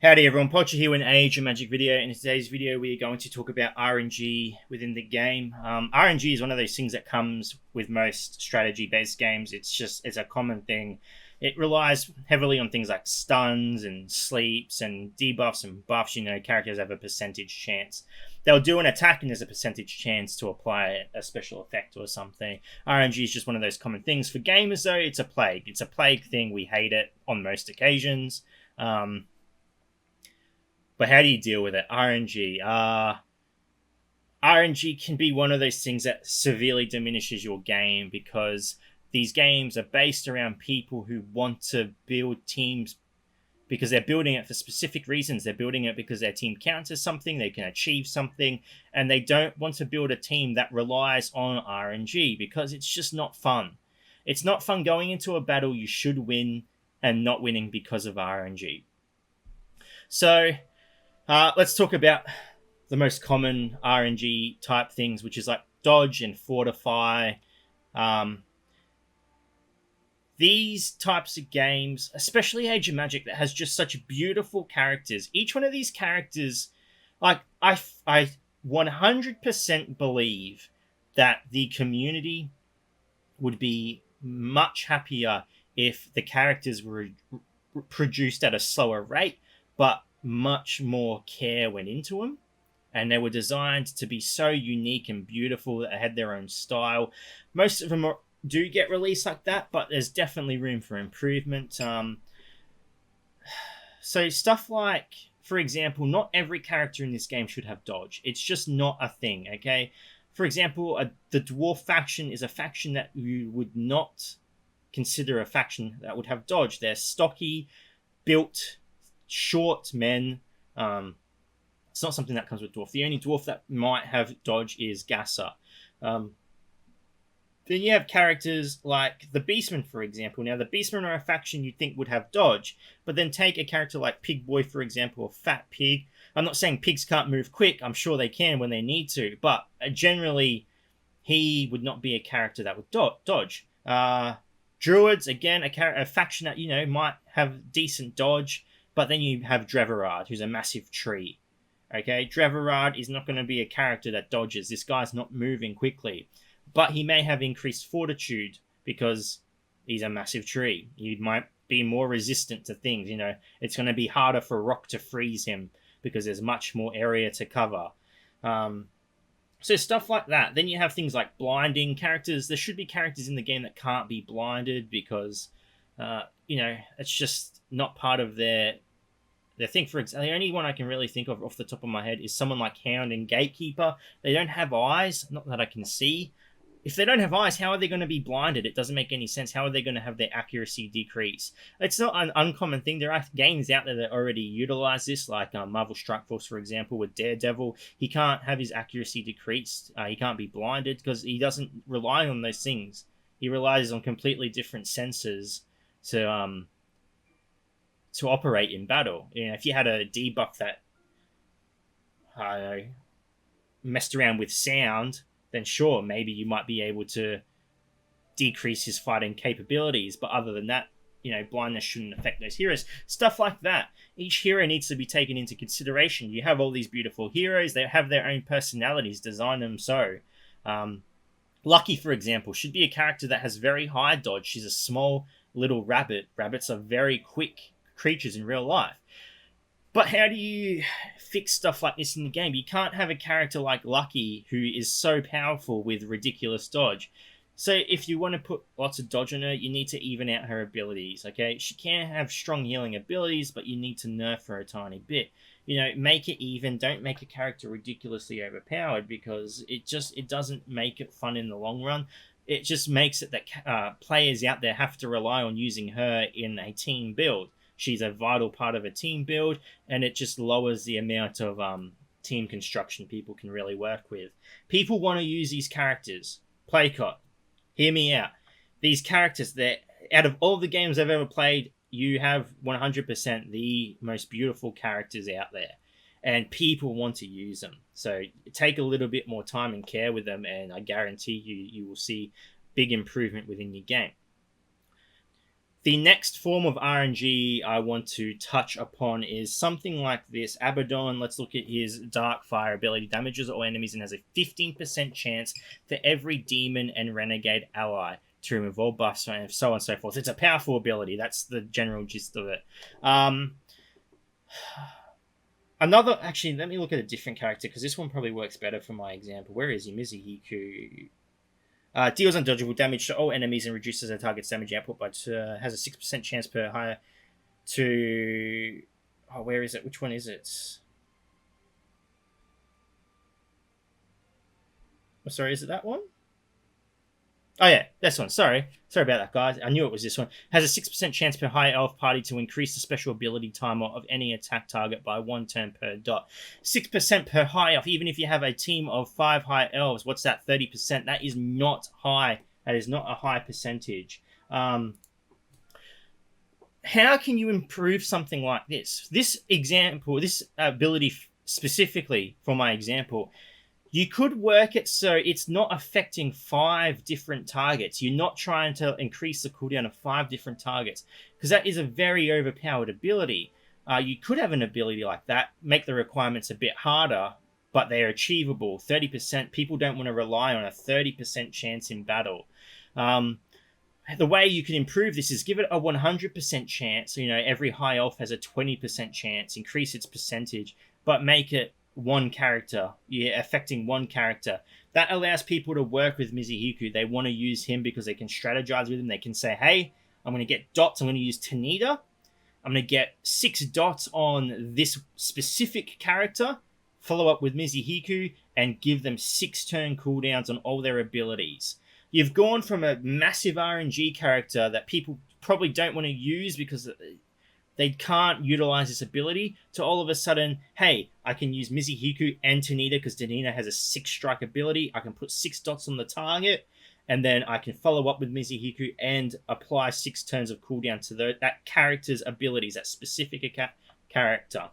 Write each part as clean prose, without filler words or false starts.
Howdy everyone, Pocher here with an Age of Magic video. In today's video we are going to talk about RNG within the game. RNG is one of those things that comes with most strategy based games. It's a common thing. It relies heavily on things like stuns and sleeps and debuffs and buffs. Characters have a percentage chance. They'll do an attack and there's a percentage chance to apply a special effect or something. RNG is just one of those common things. For gamers though, it's a plague. It's a plague thing. We hate it on most occasions. But how do you deal with it? RNG. RNG can be one of those things that severely diminishes your game because these games are based around people who want to build teams because they're building it for specific reasons. They're building it because their team counts as something, they can achieve something, and they don't want to build a team that relies on RNG because it's just not fun. It's not fun going into a battle you should win and not winning because of RNG. So let's talk about the most common RNG type things, which is like dodge and fortify. These types of games, especially Age of Magic, that has just such beautiful characters. Each one of these characters, like I 100% believe that the community would be much happier if the characters were produced at a slower rate, but much more care went into them, and they were designed to be so unique and beautiful that they had their own style. Most of them do get released like that, but there's definitely room for improvement. So stuff like, for example, not every character in this game should have dodge. It's just not a thing, okay? For example, the dwarf faction is a faction that you would not consider a faction that would have dodge. They're stocky, built, short men. It's not something that comes with dwarf. The only dwarf that might have dodge is Gasser. Then you have characters like the Beastmen, for example. Now, the Beastmen are a faction you'd think would have dodge, but then take a character like Pig Boy, for example, or Fat Pig. I'm not saying pigs can't move quick. I'm sure they can when they need to, but generally, he would not be a character that would dodge. Druids, again, a faction that, might have decent dodge, but then you have Dreverard, who's a massive tree. Okay, Dreverard is not going to be a character that dodges. This guy's not moving quickly. But he may have increased fortitude because he's a massive tree. He might be more resistant to things. It's going to be harder for rock to freeze him because there's much more area to cover. So stuff like that. Then you have things like blinding characters. There should be characters in the game that can't be blinded because, it's just not part of their thing. For example, the only one I can really think of off the top of my head is someone like Hound and Gatekeeper. They don't have eyes, not that I can see. If they don't have eyes, how are they going to be blinded? It doesn't make any sense. How are they going to have their accuracy decrease? It's not an uncommon thing. There are games out there that already utilize this, like Marvel Strike Force, for example, with Daredevil. He can't have his accuracy decreased. He can't be blinded because he doesn't rely on those things. He relies on completely different senses to operate in battle. If you had a debuff that messed around with sound, then sure, maybe you might be able to decrease his fighting capabilities. But other than that, blindness shouldn't affect those heroes. Stuff like that. Each hero needs to be taken into consideration. You have all these beautiful heroes. They have their own personalities. Design them so. Lucky, for example, should be a character that has very high dodge. She's a small little rabbit. Rabbits are very quick creatures in real life. But how do you fix stuff like this in the game? You can't have a character like Lucky who is so powerful with ridiculous dodge. So if you want to put lots of dodge on her, you need to even out her abilities, okay? She can have strong healing abilities, but you need to nerf her a tiny bit. Make it even. Don't make a character ridiculously overpowered because it doesn't make it fun in the long run. It just makes it that players out there have to rely on using her in a team build. She's a vital part of a team build, and it just lowers the amount of team construction people can really work with. People want to use these characters. Playcott, hear me out. These characters, out of all the games I've ever played, you have 100% the most beautiful characters out there, and people want to use them. So take a little bit more time and care with them, and I guarantee you will see big improvement within your game. The next form of RNG I want to touch upon is something like this. Abaddon, let's look at his Dark Fire ability. Damages all enemies and has a 15% chance for every demon and renegade ally to remove all buffs and so on and so forth. It's a powerful ability. That's the general gist of it. Actually, let me look at a different character because this one probably works better for my example. Where is he? Mizuhiku. Deals undodgeable damage to all enemies and reduces their target's damage output by has a 6% chance per higher to... Oh, where is it? Which one is it? Oh, sorry, is it that one? Oh, yeah, this one. Sorry about that, guys. I knew it was this one. Has a 6% chance per high elf party to increase the special ability timer of any attack target by 1 turn per dot. 6% per high elf, even if you have a team of 5 high elves. What's that? 30%. That is not high. That is not a high percentage. How can you improve something like this? This example, this ability specifically for my example, you could work it so it's not affecting 5 different targets. You're not trying to increase the cooldown of 5 different targets, because that is a very overpowered ability. You could have an ability like that, make the requirements a bit harder, but they're achievable. 30%, people don't want to rely on a 30% chance in battle. The way you can improve this is give it a 100% chance. Every high elf has a 20% chance, increase its percentage, but make it one character, affecting one character. That allows people to work with Mizuhiku. They want to use him because they can strategize with him. They can say, hey, I'm going to get dots. I'm going to use Tanita. I'm going to get 6 dots on this specific character, follow up with Mizuhiku, and give them 6 turn cooldowns on all their abilities. You've gone from a massive RNG character that people probably don't want to use because they can't utilize this ability, to all of a sudden, hey, I can use Mizuhiku and Tanita because Tanita has a 6 strike ability. I can put 6 dots on the target, and then I can follow up with Mizuhiku and apply 6 turns of cooldown to that character's abilities, that specific character.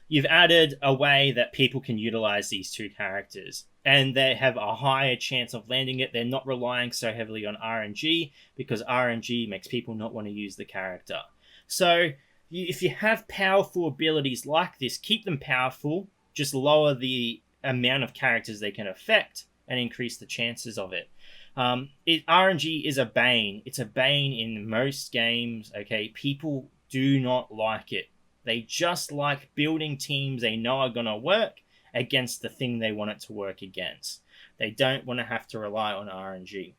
You've added a way that people can utilize these 2 characters, and they have a higher chance of landing it. They're not relying so heavily on RNG, because RNG makes people not want to use the character. So if you have powerful abilities like this, keep them powerful, just lower the amount of characters they can affect and increase the chances of it. RNG is a bane. It's a bane in most games, okay? People do not like it. They just like building teams they know are going to work against the thing they want it to work against. They don't want to have to rely on RNG.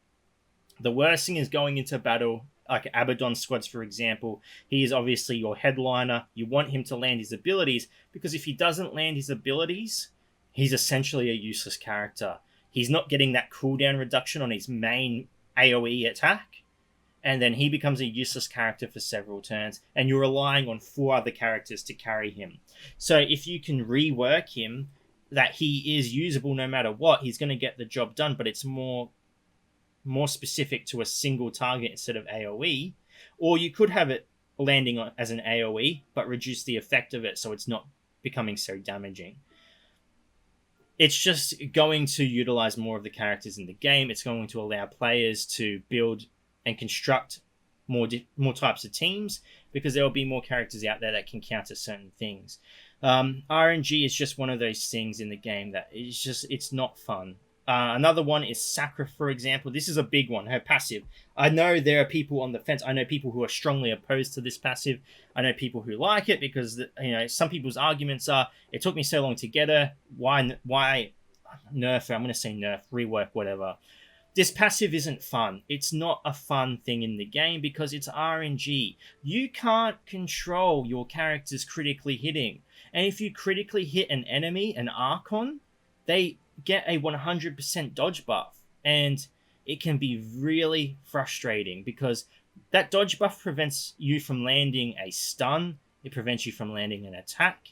The worst thing is going into battle, like Abaddon squads, for example. He is obviously your headliner. You want him to land his abilities, because if he doesn't land his abilities, he's essentially a useless character. He's not getting that cooldown reduction on his main AoE attack, and then he becomes a useless character for several turns, and you're relying on 4 other characters to carry him. So if you can rework him, that he is usable no matter what, he's going to get the job done, but it's more specific to a single target instead of AoE. Or you could have it landing as an AoE, but reduce the effect of it so it's not becoming so damaging. It's just going to utilize more of the characters in the game. It's going to allow players to build and construct more types of teams, because there will be more characters out there that can counter certain things. RNG is just one of those things in the game that it's not fun. Another one is Sakura, for example. This is a big one, her passive. I know there are people on the fence. I know people who are strongly opposed to this passive. I know people who like it because, some people's arguments are, it took me so long to get her. Why nerf her? I'm going to say nerf, rework, whatever. This passive isn't fun. It's not a fun thing in the game because it's RNG. You can't control your characters critically hitting. And if you critically hit an enemy, an Archon, they get a 100% dodge buff, and it can be really frustrating because that dodge buff prevents you from landing a stun. It prevents you from landing an attack.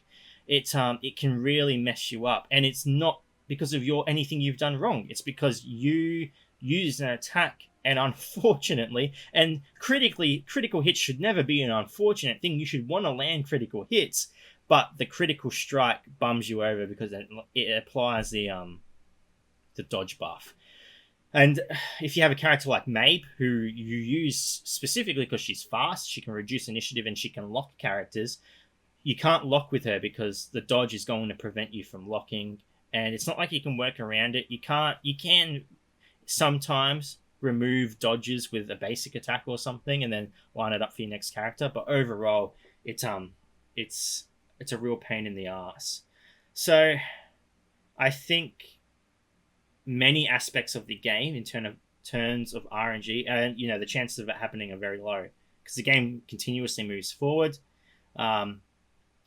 It can really mess you up, and it's not because of anything you've done wrong. It's because you used an attack, and unfortunately, and critical hits should never be an unfortunate thing. You should want to land critical hits, but the critical strike bums you over because it applies the dodge buff. And if you have a character like Mabe, who you use specifically because she's fast, she can reduce initiative and she can lock characters, you can't lock with her because the dodge is going to prevent you from locking. And it's not like you can work around it. You can sometimes remove dodges with a basic attack or something and then line it up for your next character. But overall, it's it's a real pain in the ass. So I think many aspects of the game in terms of RNG and the chances of it happening are very low because the game continuously moves forward. I'm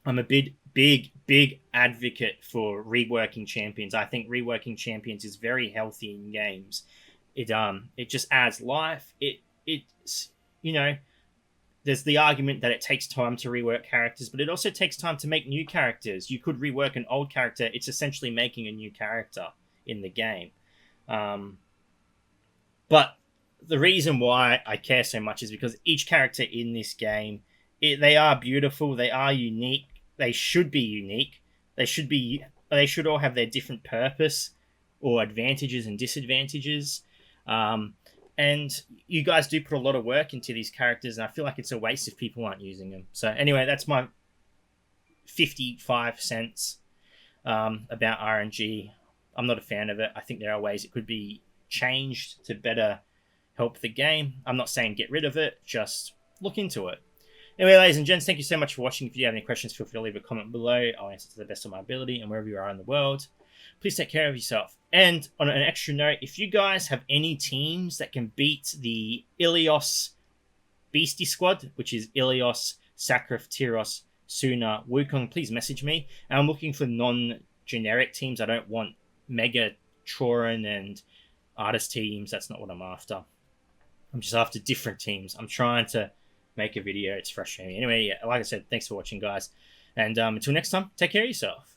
a big advocate for reworking champions. I think reworking champions is very healthy in games. It just adds life. It's there's the argument that it takes time to rework characters, but it also takes time to make new characters. You could rework an old character. It's essentially making a new character in the game. But the reason why I care so much is because each character in this game, they are beautiful. They are unique. They should be unique. They should all have their different purpose or advantages and disadvantages. And you guys do put a lot of work into these characters, and I feel like it's a waste if people aren't using them. So anyway, that's my 55 cents about RNG. I'm not a fan of it. I think there are ways it could be changed to better help the game. I'm not saying get rid of it, just look into it. Anyway, ladies and gents, thank you so much for watching. If you have any questions, feel free to leave a comment below. I'll answer to the best of my ability, and wherever you are in the world, please take care of yourself. And on an extra note, if you guys have any teams that can beat the Ilios Beastie Squad, which is Ilios, Sakrif, Tyros, Suna, Wukong, please message me. And I'm looking for non-generic teams. I don't want Mega Chorin and Artist teams. That's not what I'm after. I'm just after different teams. I'm trying to make a video. It's frustrating. Anyway, yeah, like I said, thanks for watching, guys. And until next time, take care of yourself.